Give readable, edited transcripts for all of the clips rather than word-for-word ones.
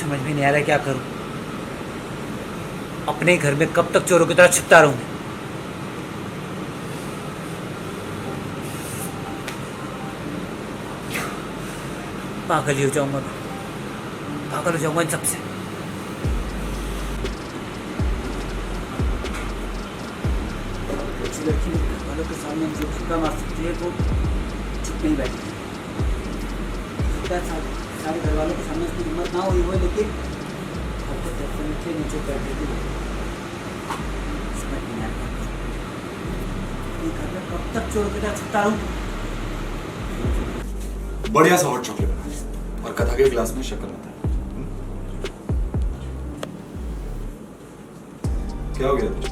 समझ में नहीं आ रहा क्या करूं। अपने घर में कब तक चोरों की तरह छिपता रहूं। पागल ही हो जाऊंगा मैं, पागल हो जाऊंगा इन सबसे। लड़की घर वालों के सामने मुझे झूठा मार सकती है तो चुप नहीं बैठी। सारे घर वालों के सामने उसकी हिम्मत ना हुई हो, लेकिन आपको डेफिनेटली नीचे कर देती है। समझ नहीं आता घर में कब तक चोरों की तरह छुपता रहूं। बढ़िया सा हॉट चॉकलेट बना और कथा के गिलास में शक्कर मत। क्या हो गया तुझे?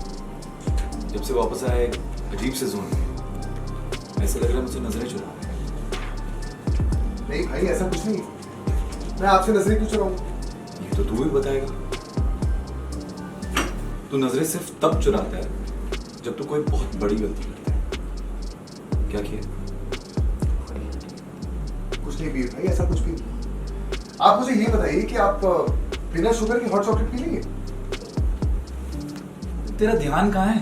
जब से वापस आया एक अजीब से जोन में, ऐसा लग रहा है मुझे नजरें चुरा रहा है। नहीं भाई ऐसा कुछ नहीं, मैं आपसे नजरें क्यों चुराऊं? ये तो तू ही बताएगा। तू नजरें सिर्फ तब चुराता है जब तू कोई बहुत बड़ी गलती करता है। क्या किया? कुछ नहीं वीर भाई, ऐसा कुछ भी नहीं। आप मुझे ये बताइए कि आप बिना शुगर की हॉट चॉकलेट पी लेंगे? तेरा ध्यान कहाँ है?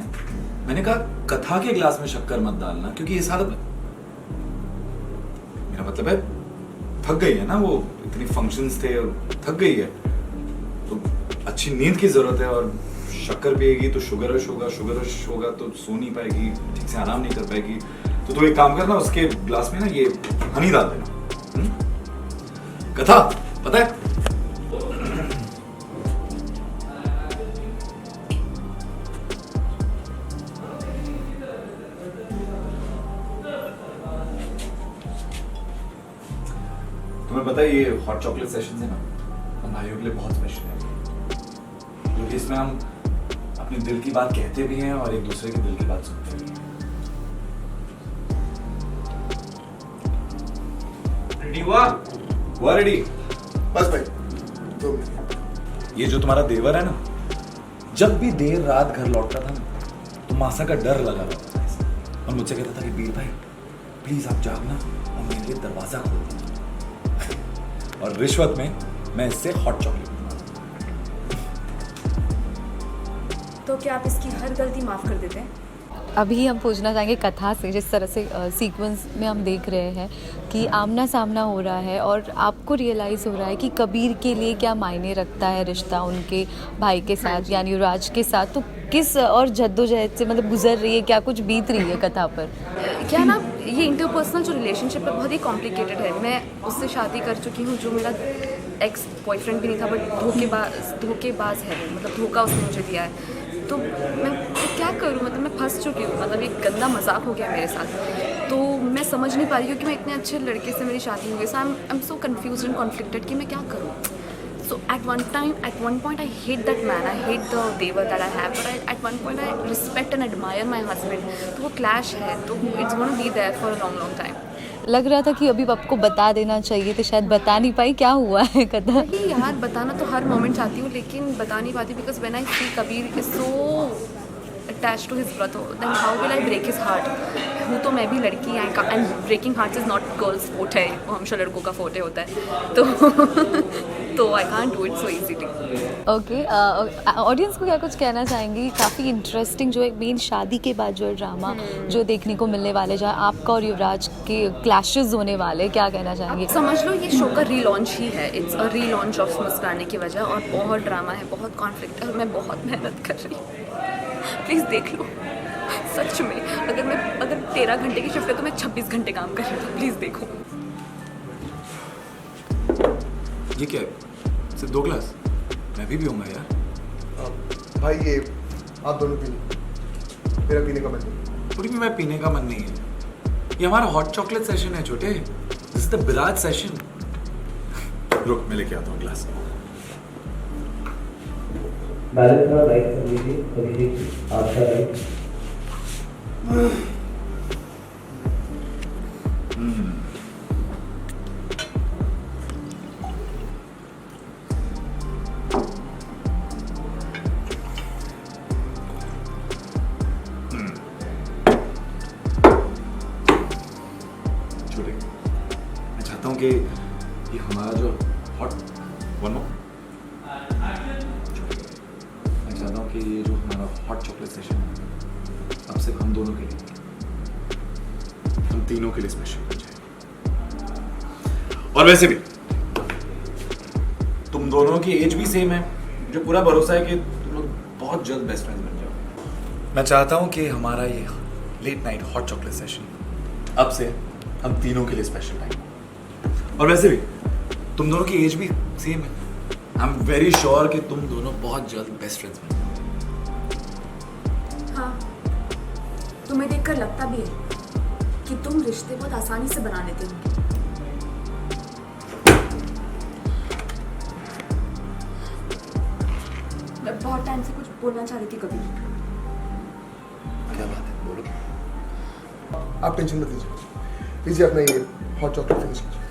मैंने कहा कथा के गिलास में शक्कर मत डालना, क्योंकि इस हालत में मेरा मतलब है थक गई है ना वो, इतनी फंक्शंस थे और थक गई है, तो अच्छी नींद की जरूरत है। और शक्कर पिएगी तो शुगर रश होगा तो सो नहीं पाएगी, ठीक से आराम नहीं कर पाएगी। तो तू एक काम करना, उसके गिलास में ना ये हनी डाल देना। कथा पता है तुम्हें पता है ये हॉट चॉकलेट सेशन है ना, हम भाइयों के लिए बहुत स्पेशल है, क्योंकि इसमें हम अपने दिल की बात कहते भी हैं और एक दूसरे के दिल की बात सुनते भी हैं। रेडी हुआ रेडी? बस भाई 2 मिनट। ये जो तुम्हारा देवर है ना, जब भी देर रात घर लौटता था ना तो मासा का डर लगा रहता था इसे। और मुझसे कहता था कि वीर भाई प्लीज आप जागना और मेरे लिए दरवाजा खोल दो। और रिश्वत में मैं इससे हॉट चॉकलेट दूंगा। तो क्या आप इसकी हर गलती माफ कर देते हैं? अभी हम पूछना चाहेंगे कथा से, जिस तरह से सीक्वेंस में हम देख रहे हैं कि आमना सामना हो रहा है और आपको रियलाइज़ हो रहा है कि कबीर के लिए क्या मायने रखता है रिश्ता उनके भाई के साथ यानी युवराज के साथ, तो किस और जद्दोजहद से मतलब गुजर रही है, क्या कुछ बीत रही है कथा पर? क्या ना, ये इंटरपर्सनल जो रिलेशनशिप है बहुत ही कॉम्प्लिकेटेड है। मैं उससे शादी कर चुकी हूँ जो मेरा एक्स बॉयफ्रेंड भी नहीं था, बट धोखेबाज है वो, मतलब धोखा उसने मुझे दिया है। तो मैं क्या करूँ, मतलब मैं फंस चुकी हूँ, मतलब एक गंदा मजाक हो गया मेरे साथ। तो मैं समझ नहीं पा रही हूँ कि मैं इतने अच्छे लड़के से मेरी शादी हो गई, so I am so confuse and conflicted कि मैं क्या करूँ। So at one point I hate that man, I hate the they were that I have, but at one point I respect and admire my husband. तो वो clash है, तो it's going to be there for a long time. लग रहा था कि अभी आपको बता देना चाहिए, तो शायद बता नहीं पाई। क्या हुआ है कथा? यार बताना तो हर मोमेंट चाहती हूँ, लेकिन बता नहीं पाती because when I see Kabir is so attached to his brother, then how will I break his heart? हूँ तो मैं भी लड़की, and breaking heart is not girls forte है, वो हमेशा लड़कों का फोर्ट होता है, तो I can't do it so easily. Okay, audience को क्या कुछ कहना चाहेंगी? काफ़ी इंटरेस्टिंग जो एक मेन शादी के बाद जो ड्रामा जो देखने को मिलने वाले, जहाँ आपका और युवराज के क्लैशेस होने वाले, क्या कहना चाहेंगी? समझ लो ये शो का रीलॉन्च ही है, इट्स अ रीलॉन्च ऑफ मुस्कुराने की वजह, और बहुत ड्रामा है, बहुत कॉन्फ्लिक्ट है, और मैं बहुत मेहनत कर रही हूँ। प्लीज़ देख लो, सच में अगर 13 घंटे की शिफ्ट है तो मैं 26 घंटे काम कर रही हूँ, प्लीज़ देखो। ये क्या है? सिर्फ 2 गिलास? मैं भी पीऊंगा यार। भाई ये आप दोनों पी लो, मेरा पीने का मन नहीं। पूरी भी मैं पीने का मन नहीं है। ये हमारा हॉट चॉकलेट सेशन है छोटे, this is the Viraj session. रुक मैं लेके आता हूँ गिलास। बैलेंस का राइट कर लीजिए, कभी आपका राइट। छोटे, मैं चाहता हूँ कि ये हमारा जो हॉट वन चाहता हूँ कि ये जो हमारा हॉट चॉकलेट सेशन है अब सिर्फ हम दोनों के लिए नहीं, हम तीनों के लिए स्पेशल बन जाए। और वैसे भी तुम दोनों की एज भी सेम है, जो पूरा भरोसा है कि तुम लोग बहुत जल्द बेस्ट फ्रेंड्स बन जाओ। मैं चाहता हूँ कि हमारा ये late night hot chocolate session अब से हम तीनों के लिए स्पेशल टाइम। और वैसे भी तुम दोनों की एज भी सेम है, आई एम वेरी श्योर कि तुम दोनों बहुत जल्द बेस्ट फ्रेंड्स बन जाओ। हाँ, तुम्हें देखकर लगता भी है कि तुम रिश्ते बहुत आसानी से बना लेते हो। मैं बहुत टाइम से कुछ बोलना चाह रही थी कभी। क्या बात है, बोलो। आप टेंशन मत लीजिए, लीजिए अपना ये हॉट चॉकलेट फिनिश कीजिए।